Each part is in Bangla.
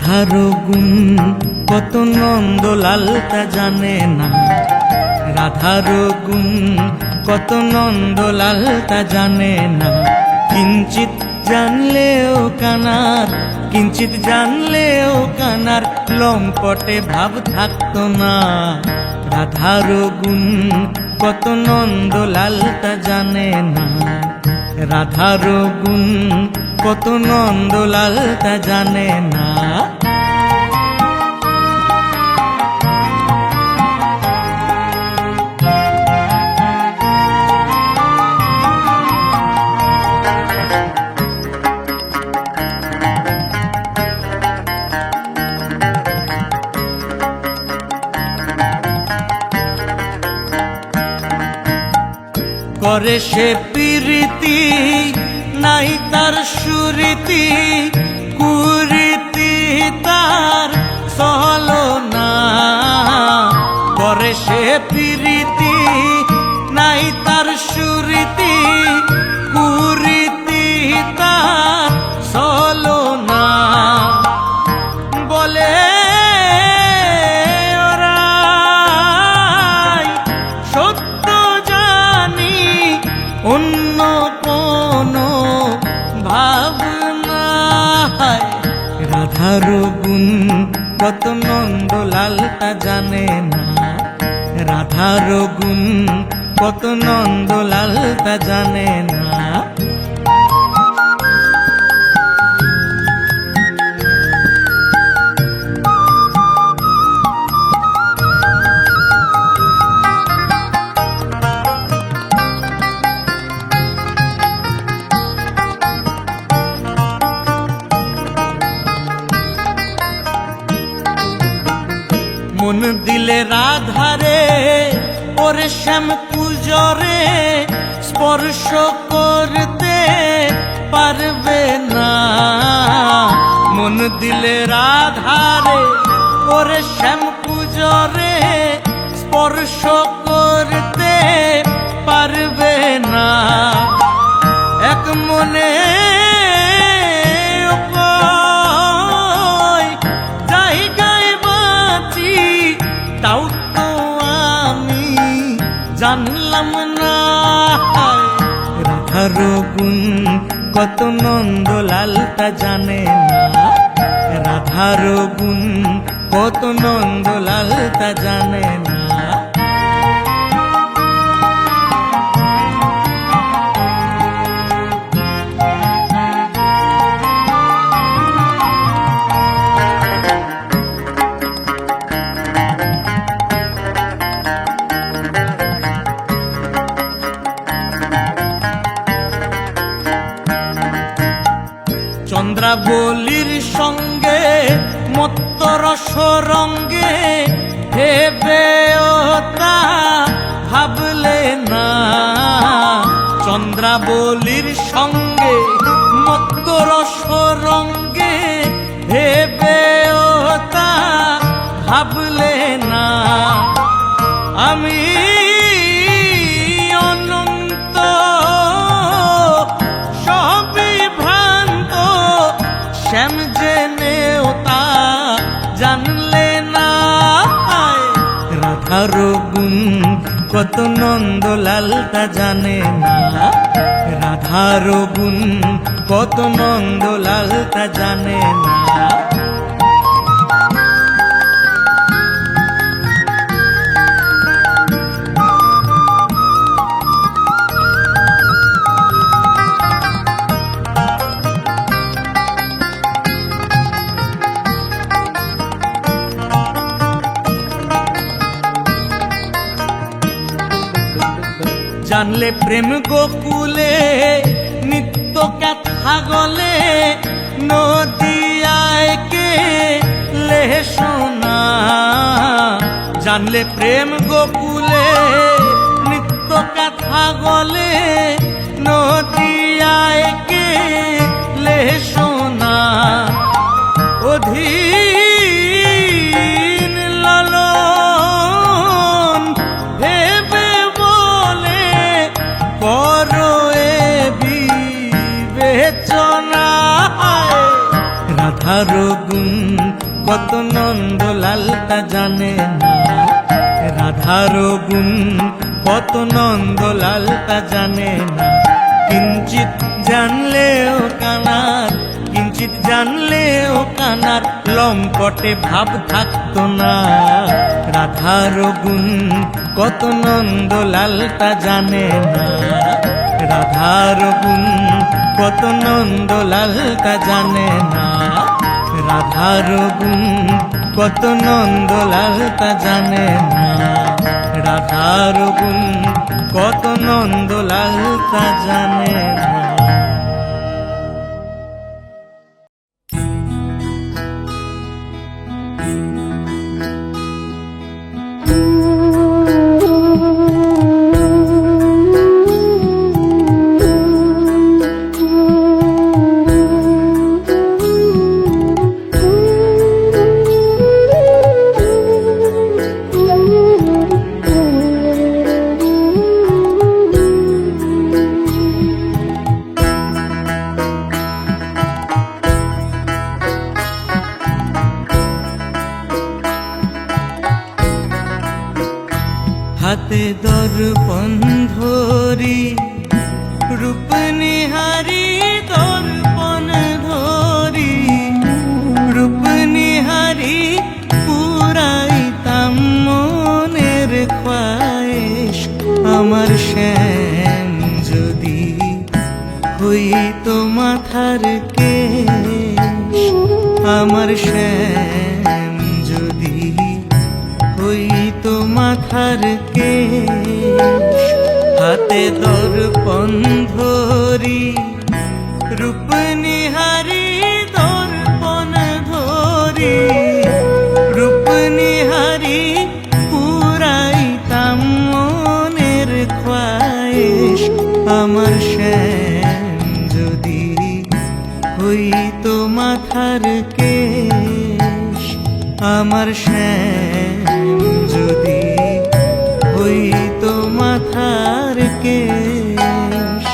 রাধার গুণ কত নন্দলাল তা জানে না, রাধার গুণ কত নন্দলাল তা জানে না। কিঞ্চিত জানলেও কানার, কিঞ্চিত জানলেও কানার লম্পটে ভাব থাকতো না। রাধার গুণ কত নন্দলাল তা জানে না, রাধার গুণ কত নন্দলাল তা জানে না। করে সে প্রীতি নাই তার সুরীতি, কুরীতি তার সহলো না। করে সে প্রীতি নাই তার সুরীতি, কুরীতি তার সহলো না। বলে অন্য কোনো ভাবনা। রাধার গুণ কত নন্দলাল তা জানে না, রাধার গুণ কত নন্দলাল তা জানে না। মন দিলে রাধারে ওরে শ্যাম পূজরে স্পর্শ করতে পারবে না। মন দিলে রাধারে ওরে শ্যাম পূজরে স্পর্শ করতে পারবে না। এক মনে তাও তো আমি জানলাম না। রাধার গুণ কত নন্দলাল তা জানে না, রাধার গুণ কত নন্দলাল তা জানে না। চন্দ্রাবলীর সঙ্গে মত্ত রস রঙ্গে হেবে তা ভাবলে না। চন্দ্রাবলীর সঙ্গে মত্ত রস রঙ্গে হেবে তা ভাবলে না। আমি শ্যাম জেনেও তা জানলে না। রাধার গুণ কত নন্দলাল তা জানে না, রাধার গুণ কত নন্দলাল তা জানে না। জানলে প্রেম গোকুলে নিত্য কথা গলে, নদিয়ায় কে লে শোনা। জানলে প্রেম গোকুলে নিত্য কথা গলে, নদিয়ায় কে লে শোনা। অধীন লালন হেবে বলে করো এ বিবেচনা। রাধার গুণ জানে না, রাধার গুণ কত নন্দলাল তা জানে না। কিঞ্চিত জানলেও কানার, কিঞ্চিত জানলেও কানার লম্পটে ভাব থাকতো না। রাধার গুণ কত নন্দলাল তা জানে না, রাধার গুণ কত নন্দলাল তা জানে না। রাধার গুণ কত নন্দলাল তা জানে না, রাধার গুণ কত নন্দলাল তা জানে না। হাতে দর্পণ ধরি রূপ নিহারি, দর্পণ ধরি রূপ নিহারি পুরাইতাম মনের খোয়াইশ। আমার শ্যাম যদি হইতো মাথার কেশ, আমার শ্যাম যদি হইতো মাথার কেশ। হাতে দর্পণ ধরি রূপ নিহারি, দর্পণ ধরি রূপ নিহারি পুরাইতাম মনের খোয়াইশ। আমার শ্যাম যদি হইতো মাথার কেশ, আমার শ্যাম যদি হইতো মাথার কেশ।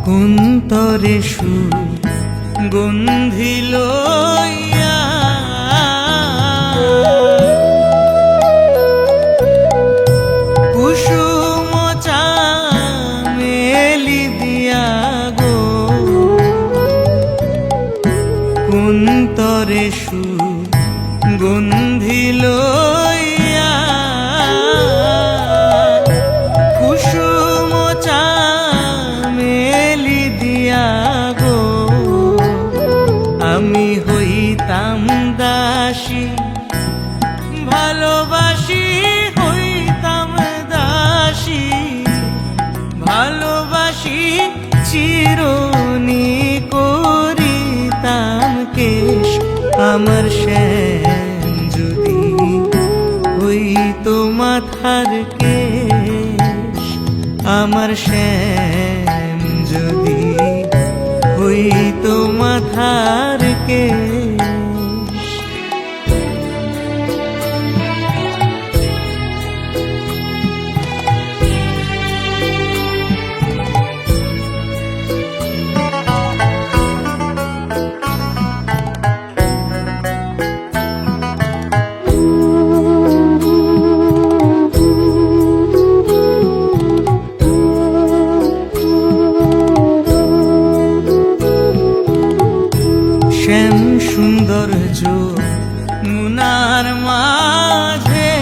কুন্তরে সুগন্ধি লইয়া কুসুম চামেলি দিয়া গো, কুন্তরে সুগন্ধি লইয়া কুসুম চামেলি দিয়া গো। আমি হইতাম দাসী ভালোবাসি, হইতাম দাসী ভালোবাসি চিরনি করিতাম কেশ। আমার শ্যাম যদি হইতো মাথার কেশ, আমার শ্যাম যদি হইতো মাথার কেশ। শ্যাম সৌন্দর্য মুনার মাঝে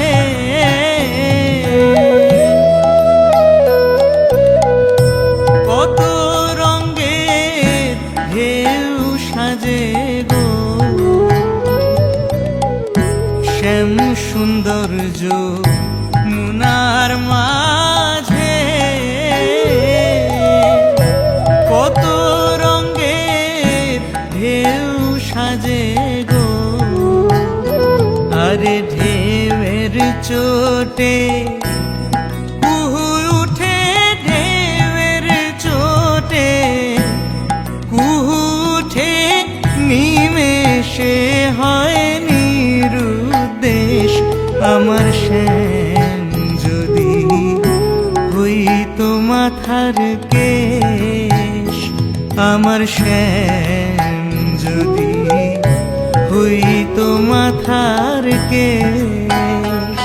কত রঙের ঢেউ সাজে গো। শ্যাম সৌন্দর্য মুনার মাঝে কত রঙের ঢেউ সাজে গো। আরে ঢেউয়ের চোটে কুহু উঠে, ঢেউয়ের চোটে সে হয় নিরুদ্দেশ আমার শ্যাম যদি হইতো মাথার কেশ আমার শ্যাম যদি হইতো মাথার কেশ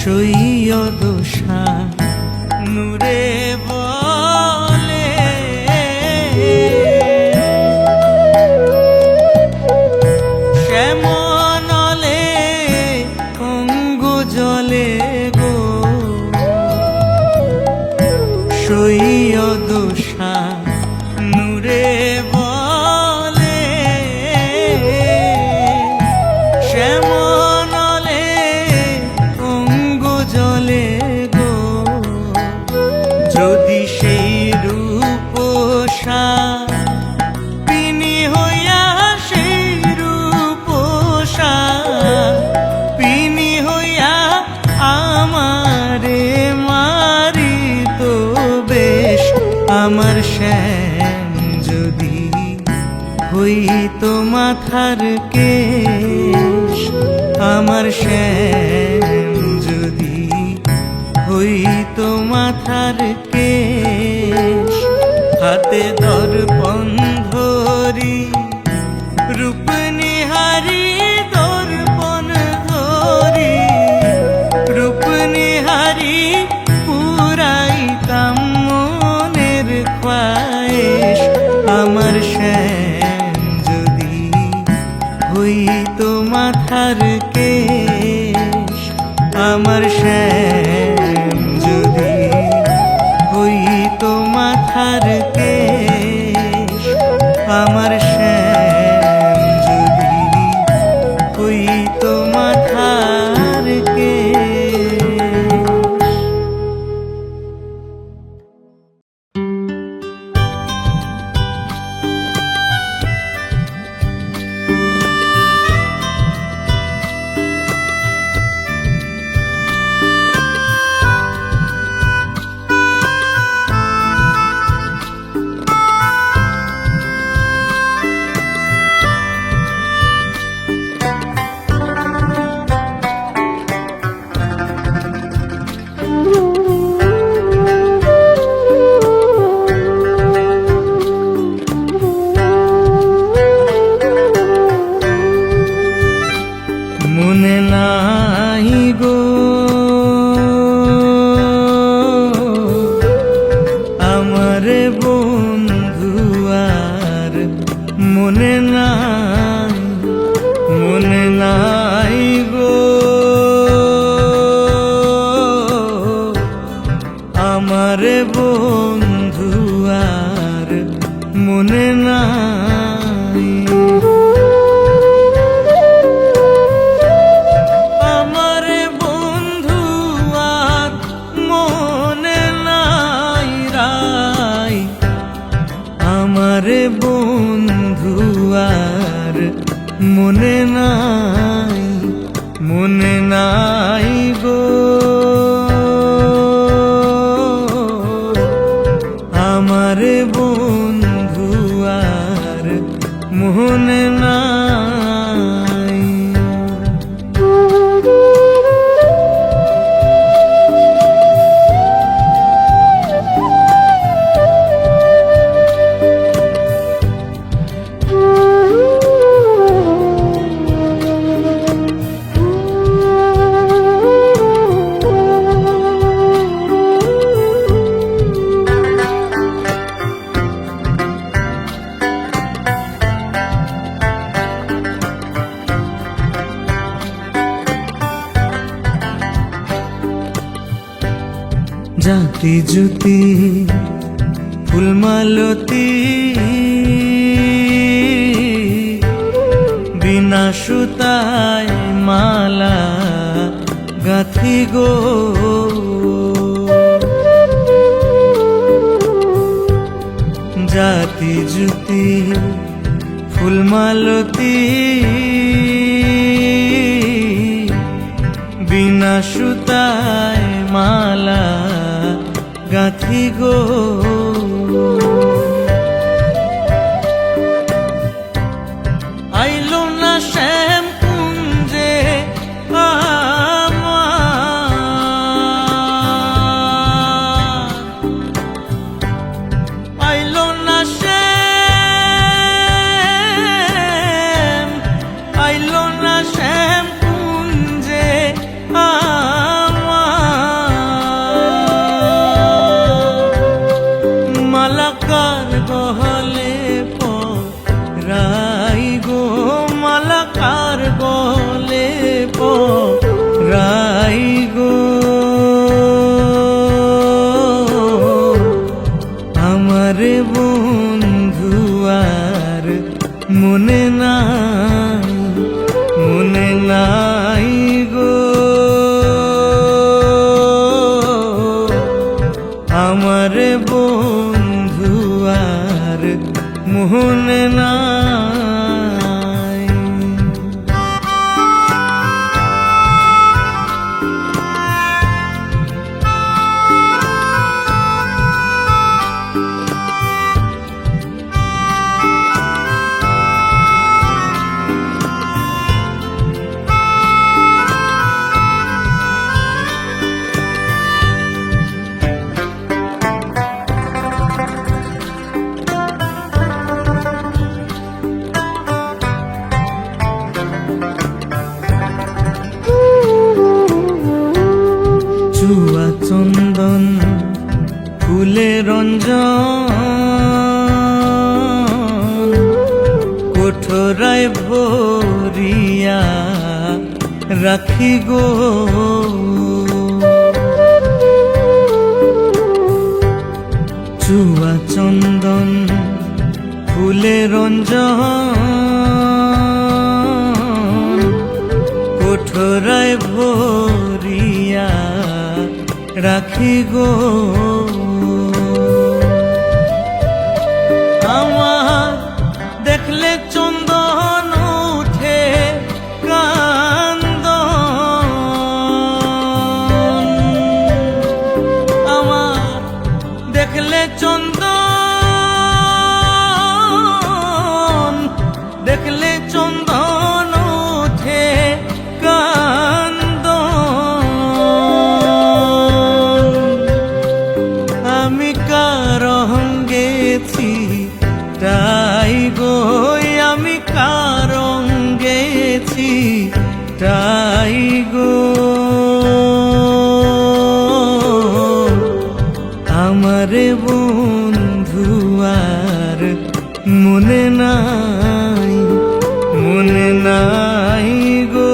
সৈয়দ শাহ নূরে বলে শ্যামনলে অঙ্গ জলে গো সৈয়দ শাহ নূরে বলে শ্যামনলে অঙ্গ জলে গো যদি সেই রূপসা পিনি হইয়া সেই রূপসা পিনি হইয়া আমারে মারিত বেশ আমার শ্যাম যদি হইতো মাথার কেশ আমার শ্যাম যদি হইতো মাথার কেশ হাতে দর্পণ ধরি রূপ নিহারি দর্পণ ধরি রূপ নিহারি পুরাইতাম মনের খ্বাইশ আমার শ্যাম যদি হইতো মাথার কেশ আমার শ্যাম যদি হইতো মাথার কেশ আমার শ্যাম যদি হইতো মাথার কেশ মনে নাই গো আমার বন্ধু আর মনে নাই মনে নাই গো আমার বন্ধু আর মনে নাই আমার বন্ধু আর মনে নাই রাই আমার বন্ধু আর মনে নাই মনে নাই গো আমার বন্ধু আর মনে নাই জাতি জুতি ফুলমালতি বিনা সুতায় মালা গাথি গো জ্যোতি ফুলমালতী বিনা সুতায় মালা গাঁথি গো। আইলো না শ্যাম কুঞ্জে আইলো না শ্যাম কুঞ্জে মালাকার গহলে পরাই গো, মালাকার গহলে পরাই গো। আমারে বন্ধু আর মনে নাই, মনে নাই গো। আমারে বন্ধু আর মনে নাই। চুয়া চন্দন ফুলে রঞ্জন কোঠরায় ভরিয়া রাখি গো। চুয়া চন্দন ফুলে রঞ্জন কোঠরায় ভরিয়া রাখি গো। আমার দেখলে চন্দন উঠে কান্দন, আমার দেখলে চন্দন, দেখলে চন্দন উঠে আমি কারণ গেছি তাই গো, আমি কারণ গেছি তাই গো। আমারে বন্ধু আর মনে নাই, মনে নাই গো।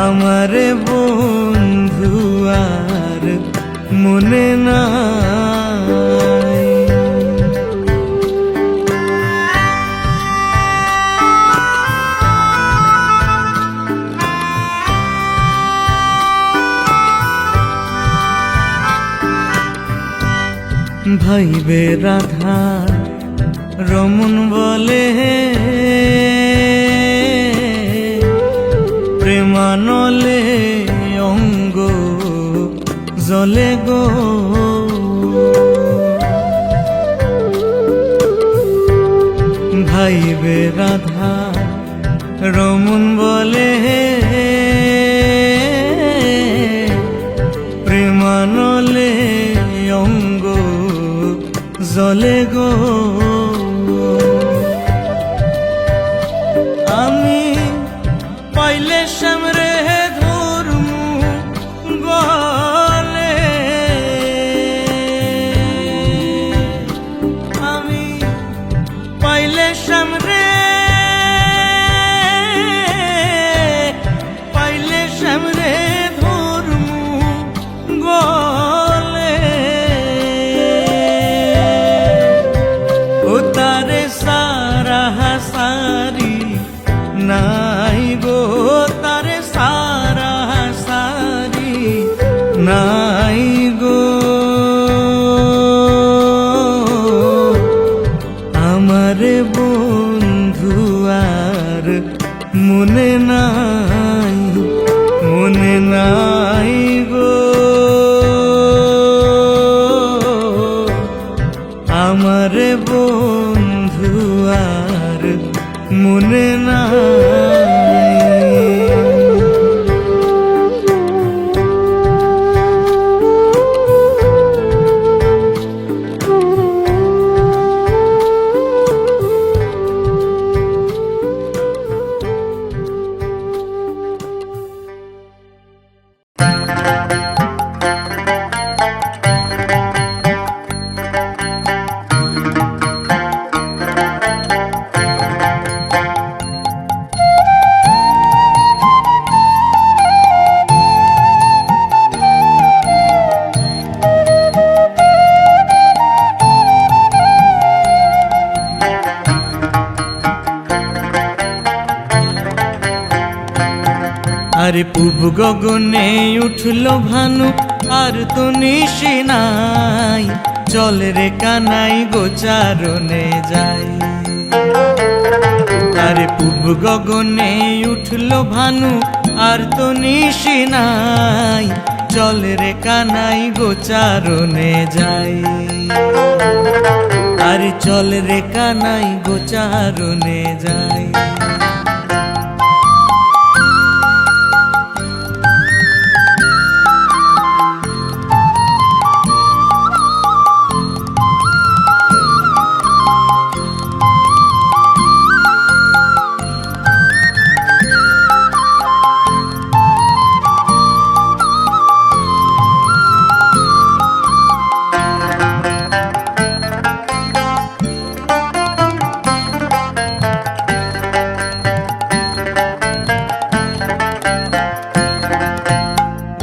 আমারে বন্ধু আর মনে নাই। ভাইবে রাধা রমন বলে প্রেমানলে অঙ্গ জলে গো। ভাইবে রাধা রমন বলে প্রেমানলে অঙ্গ জলে গো। আমি পাইলে শ্যামরে ধরমু গলে, আমি পাইলে শ্যামরে, পাইলে শ্যামরে ধরমু গলে। ও তারে সারা সারি নাই গো, তারে সারা সারি নাই গো। নাই গো আমার বন্ধু আর মনে নাই। আরে পূব গগনে উঠলো ভানু আর তো নিশি নাই, চল রে কানাই গোচারণে যাই। আরে পূব গগনে উঠলো ভানু আর তো নিশি নাই, চল রে কানাই গোচারণে যাই। আরে চল রে কানাই গোচারণে যাই।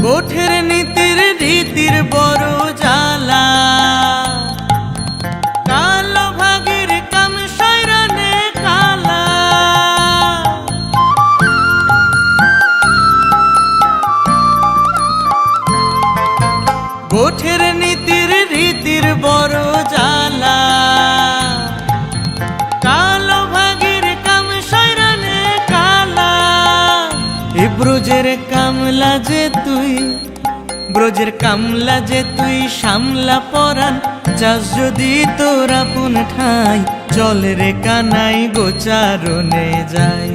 গোঠের নীতির রীতির বড় জ্বালা, কালো ভাগের কাম সৈরানে কালা। গোঠের নীতির রীতির বড় জ্বালা, কালো ভাগের কাম সৈরানে কালা। এ ব্রজের কামলা যে তুই, ব্রজের কামলা যে তুই সামলা পরান, চাস যদি তোর আপন ঠাই, চল রে কানাই গোচারণে যাই।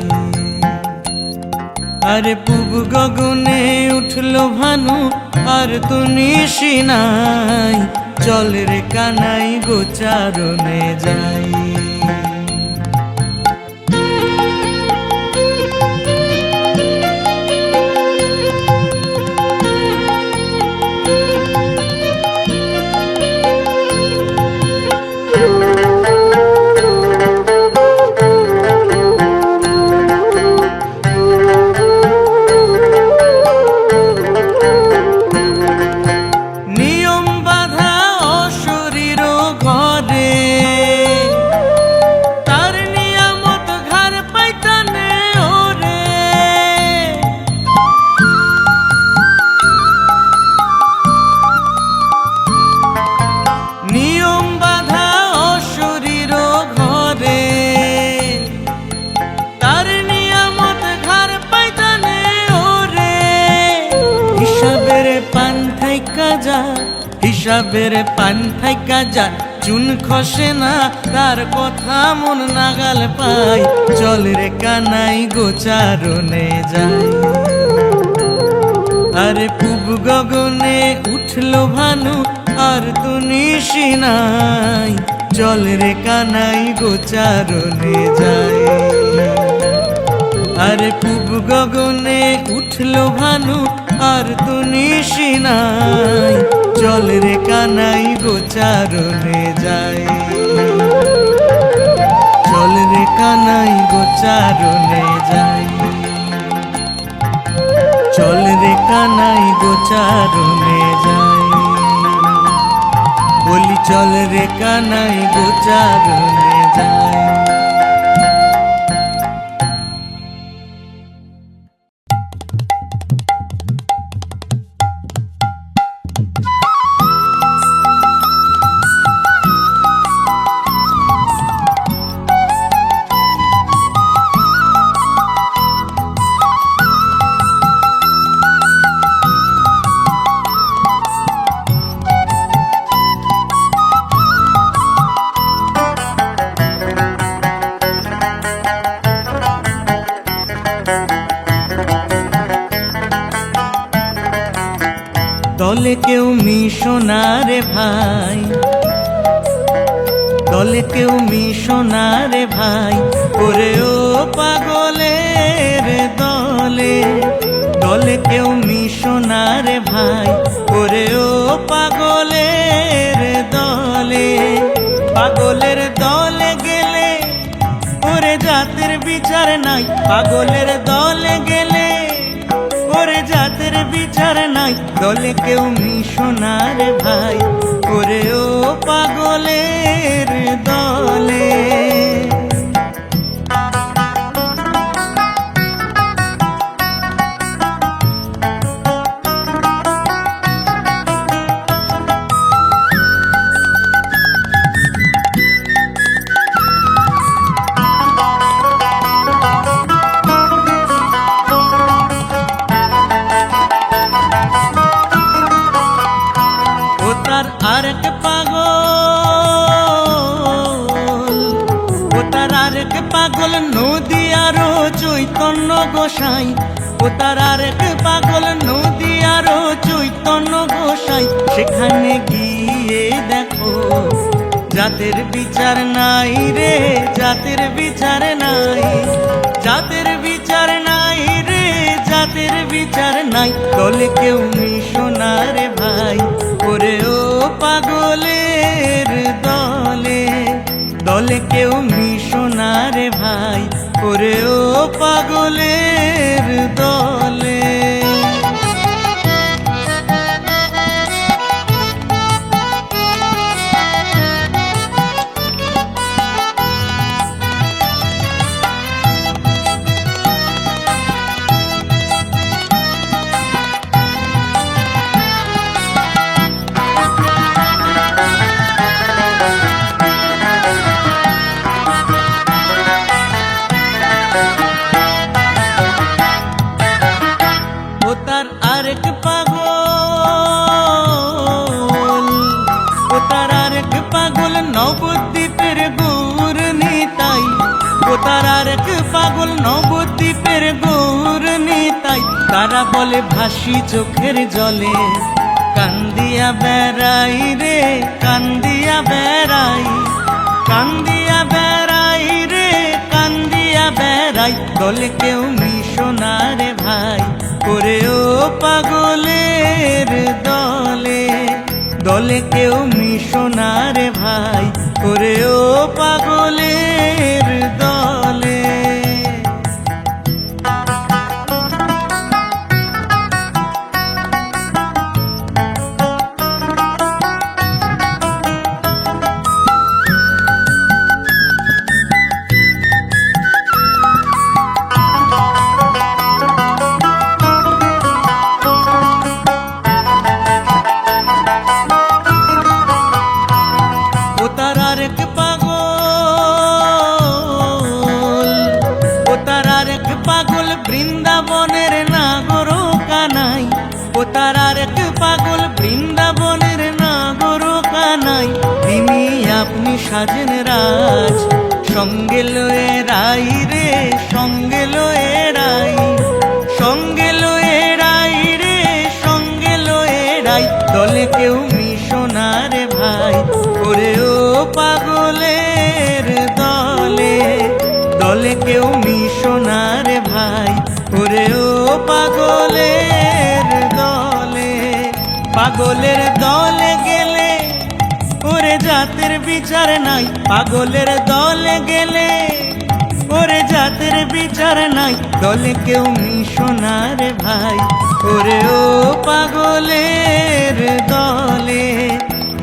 আরে পূব গগনে উঠলো ভানু আর তো নিশি নাই, চল রে কানাই গোচারণে যাই। হিসাবের পান্থাই কাজা চুন খসে না, তার কথা মন নাগাল পাই, চল রে কানাই গোচারণে যাই। আরে পূব গগনে উঠলো ভানু আর তো নিশি নাই, চল রে কানাই গোচারণে যাই। আরে পূব গগনে উঠলো ভানু আর তো নিশি নাই, চল রে কানাই গোচারণে যাই। চল রে কানাই গোচারণে যাই। চল রে কানাই গোচারণে যাই। বলি চল রে কানাই গোচারণে যাই। দলে কেউ মিশো না রে ভাই, দলে কেউ মিশো না রে ভাই, ওরে ও পাগলের দলে, দলে কেউ মিশো না রে ভাই, ওরে ও পাগলের দলে। পাগলের দলে গেলে ওরে জাতের বিচার নাই, পাগলের দলে গেলে ওরে জাতের বিচার নাই, দলে কেউ মিশো না রে ভাই, ওরে ও পাগলের দলে। ও তার আরেক পাগল, ও তার আরেক পাগল নদী আরো চৈতন্য গোসাই, ও তার আরেক পাগল নদী আরো চৈতন্য গোসাই। সেখানে গিয়ে দেখো জাতের বিচার নাই রে, জাতের বিচার নাই, জাতের বিচার নাই রে, জাতের বিচার নাই, দলে কেউ মিশো না রে ভাই, ওরে ও পাগলের দলে, দলে কেউ মিশো না রে ভাই, ওরে ও পাগলের দলে। ও তার আরেক পাগল, ও তার আরেক পাগল নবদ্বীপের গৌর নিতাই, ও তার আরেক পাগল নবদ্বীপের গৌর নিতাই। তারা বলে ভাসি চোখের জলে, কান্দিয়া বেড়াই রে, কান্দিয়া বেড়াই, কান্দিয়া বেড়াই রে, কান্দিয়া বেড়াই, দলে কেউ মিশো না রে ভাই, ওরে ও পাগলের দলে, দলে কেউ মিশো না রে ভাই, ওরে ও পাগলের দলে। ও তার আরেক পাগল, ও তার আরেক পাগল বৃন্দাবনের নাগর কানাই, ও তার আরেক পাগল বৃন্দাবনের নাগর কানাই। তিনি আপনি সাজেন রাজ, সঙ্গে লয়ে রাই রে, সঙ্গে লয়ে রাই, সঙ্গে লয়ে রাই রে, সঙ্গে লয়ে রাই, দলে কেউ মিশো না রে ভাই, ওরে ও পাগলের দলে, দলে কেউ মিশো না রে ভাই, ওরে ও পাগলের দলে। পাগলের দলে গেলে ওরে জাতের বিচার নাই, পাগলের দলে গেলে ওরে জাতের বিচার নাই, দলে কেউ মিশো না রে ভাই, ওরে ও পাগলের দলে,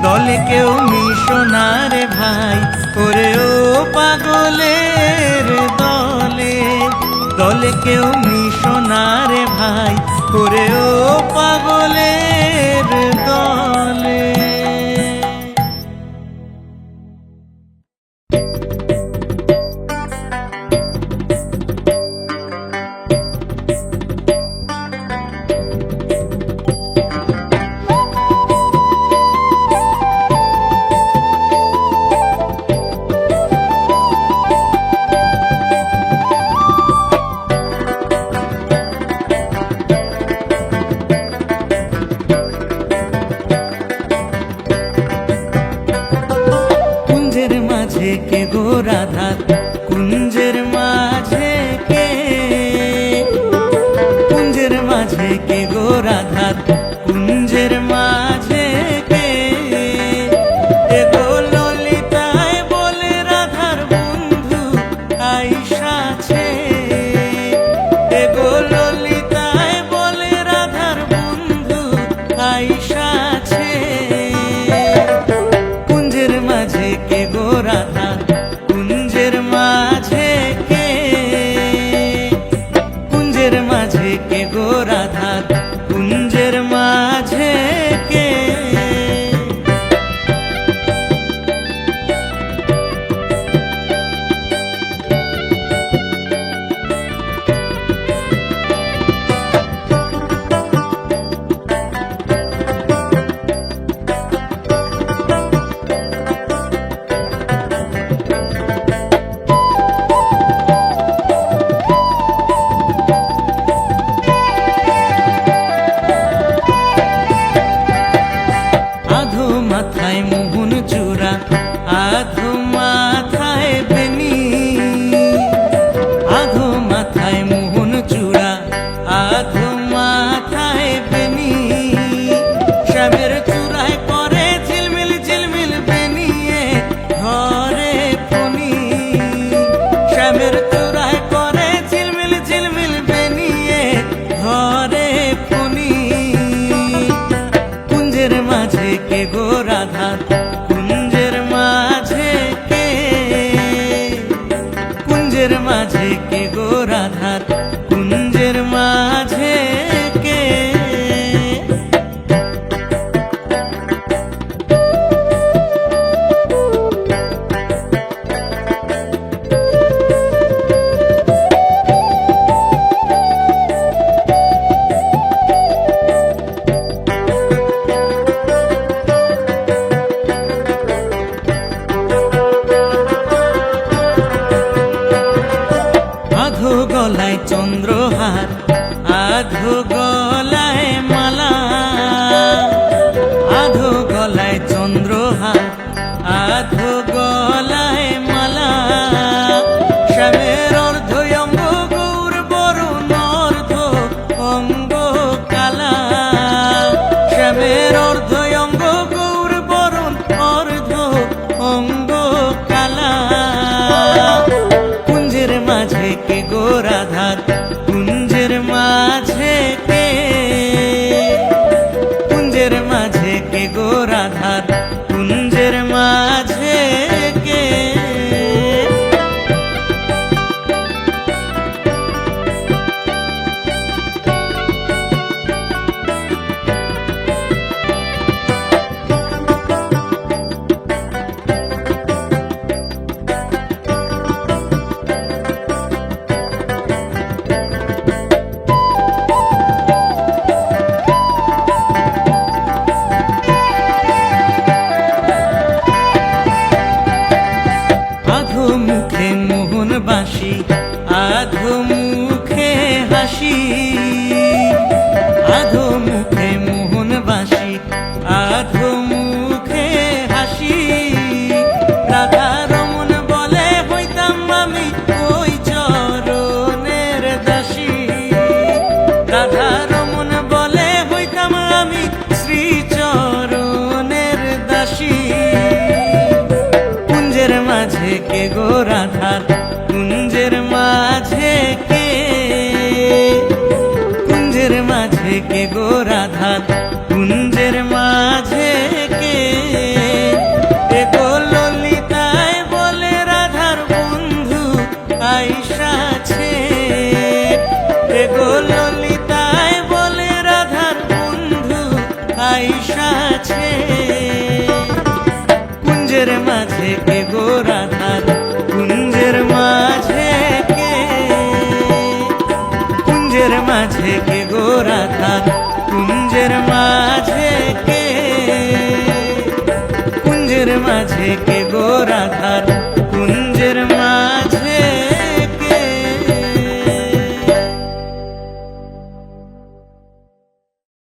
দলে কেউ মিশো না রে ভাই, ওরে ও পাগলের দলে, দলে কেউ মিশো না রে ভাই, ওরে ও পাগলের দলে। গো রাধার কুঞ্জের মাঝে কে এ গো ললিতায় বলে রাধার বন্ধু আইসাছে এ গো ললিতায় বলে রাধার বন্ধু আইসাছে কুঞ্জের মাঝে কে গো রাধা কুঞ্জের মাঝে কে কুঞ্জের মাঝে কে গো রাধা কুঞ্জের মাঝে কে আধো মাথায় মোহন চূড়া আধো মাথায় বেনি আধো মাথায় মোহন চূড়া আধো মাথায় বেনি শ্যামের চূড়ায় করে ঝিলমিল ঝিলমিল বেনিয়ে ঘরে ফনি শ্যামের চূড়ায় করে ঝিলমিল ঝিলমিল বেনিয়ে ঘরে ফনি কুঞ্জের মাঝে কে গো রাধা কুঞ্জের মাঝে কে কুঞ্জের মাঝে কে গো রাধা কুঞ্জের মাঝে কে আধো গলায় চন্দ্রহার আধো গলায় মালা আধো গলায় চন্দ্রহার আধো গলায় মালা শ্যামের অর্ধ অঙ্গ গৌর বরুণ অর্ধ অঙ্গ কালা শ্যামের অর্ধ অঙ্গ গৌর বরুণ অর্ধ অঙ্গ কালা কুঞ্জের মাঝে কে গো রাধা কুঞ্জের মাঝে কে কুঞ্জের মাঝে কে গো রাধা কুঞ্জের মাঝে কে আধো মুখে মোহন বাঁশি আধো মুখে হাসি আধো মুখে মোহন বাঁশি আধো মুখে হাসি রাধা রমন বলে হইতাম আমি ওই চরণের দাসী রাধা রমন বলে হইতাম আমি শ্রী চরণের দাসী কুঞ্জের মাঝে কে গো রাধা কুঞ্জের মাঝে কে কুঞ্জের মাঝে কে গো রাধা কুঞ্জের মাঝে কে এ গো ললিতায় বলে রাধার বন্ধু আইসাছে এ গো ললিতায় বলে রাধার বন্ধু আইসাছে কুঞ্জের মাঝে কে গো রাধা কুঞ্জের মাঝে কে কুঞ্জের মাঝে কে গো রাধা কুঞ্জের মাঝে কে কুঞ্জের মাঝে কে